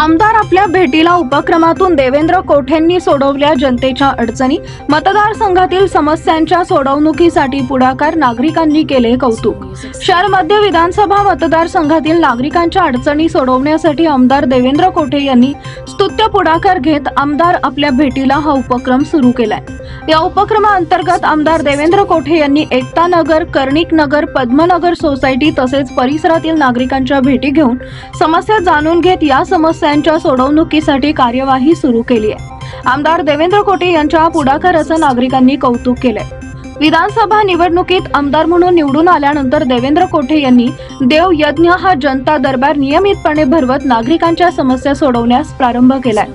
आमदार आपल्या भेटीला उपक्रमातून देवेंद्र कोठेंनी सोडवल्या जनतेच्या अडचणी। मतदारसंघातील समस्यांच्या सोडवणुकीसाठी पुढाकार, नागरिकांनी केले कौतुक। शहर मध्य विधानसभा मतदारसंघातील नागरिकांच्या अडचणी सोडवण्यासाठी आमदार देवेंद्र कोठे यांनी स्तुत्य पुढाकार घेत आमदार आपल्या भेटीला हा उपक्रम सुरू केलाय। या उपक्रमाअंतर्गत आमदार देवेंद्र कोठे यांनी एकता नगर, कर्णिक नगर, पद्मनगर सोसायटी तसेच परिसरातील नागरिकांच्या भेटी घेऊन समस्या जाणून घेत या समस्यांच्या सोडवणुकीसाठी कार्यवाही सुरू केली आहे। आमदार देवेंद्र कोठे यांच्या पुढाकाराचं नागरिकांनी कौतुक केलंय। विधानसभा निवडणुकीत आमदार म्हणून निवडून आल्यानंतर देवेंद्र कोठे यांनी देव यज्ञ हा जनता दरबार नियमितपणे भरवत नागरिकांच्या समस्या सोडवण्यास प्रारंभ केलाय।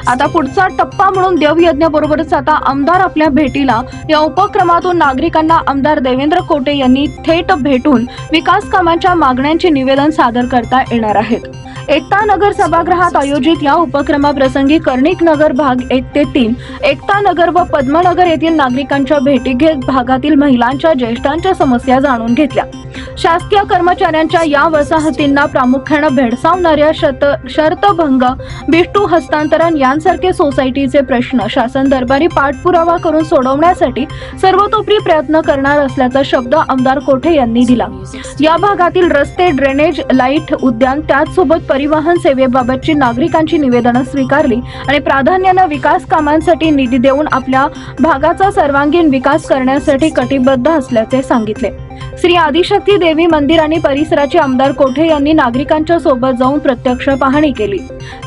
आता पुढचा टप्पा म्हणून देवयज्ञ बरोबरच आता आमदार आपल्या भेटीला या उपक्रमातून नागरिकांना आमदार देवेंद्र कोठे यांनी थेट भेटून विकास कामांच्या मागण्यांचे निवेदन सादर करता येणार आहेत। एकता नगर सभागृहात आयोजित या उपक्रमाप्रसंगी कर्णिक नगर भाग 1 ते 3, एकता नगर व पद्मनगर येथील नागरिकांच्या भेटी घेत भागातील महिलांच्या, ज्येष्ठांच्या समस्या जाणून घेतल्या। शासकीय कर्मचाऱ्यांच्या या वसाहतींना प्रामुख्याने भेडसावणाऱ्या शर्तभंग, बिष्टू हस्तांतरण यांसारखे सोसायटीचे प्रश्न शासन दरबारी पाठपुरावा करून सोडवण्यासाठी सर्वतोपरी प्रयत्न करणार असल्याचा शब्द आमदार कोठे यांनी दिला। या भागातील रस्ते, ड्रेनेज, लाईट, उद्यान त्याचसोबत परिवहन सेवेबाबतची नागरिकांची निवेदनं स्वीकारली आणि प्राधान्याने विकास कामांसाठी निधी देऊन आपल्या भागाचा सर्वांगीण विकास करण्यासाठी कटिबद्ध असल्याचे सांगितले। श्री आदिशक्ती देवी मंदिर आणि परिसराचे आमदार कोठे यांनी नागरिकांच्या सोबत जाऊन प्रत्यक्ष पाहणी केली।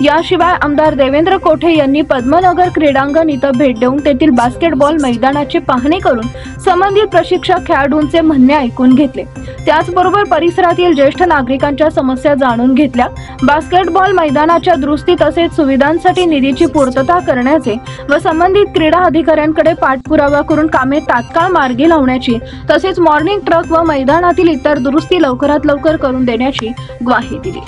याशिवाय आमदार देवेंद्र कोठे यांनी पद्मनगर क्रीडांगण इथं भेट देऊन तेथील बास्केटबॉल मैदानाची पाहणी करून संबंधित प्रशिक्षक खेळाडूंचे म्हणणे ऐकून घेतले। त्याचबरोबर परिसरातील ज्येष्ठ नागरिकांच्या समस्या जाणून घेतल्या। बास्केटबॉल मैदानाच्या दुरुस्ती तसेच सुविधांसाठी निधीची पूर्तता करण्याचे व संबंधित क्रीडा अधिकाऱ्यांकडे पाठपुरावा करून कामे तात्काळ मार्गी लावण्याची तसेच मॉर्निंग ट्रक व मैदानातील इतर दुरुस्ती लवकरात लवकर करून देण्याची ग्वाही दिली।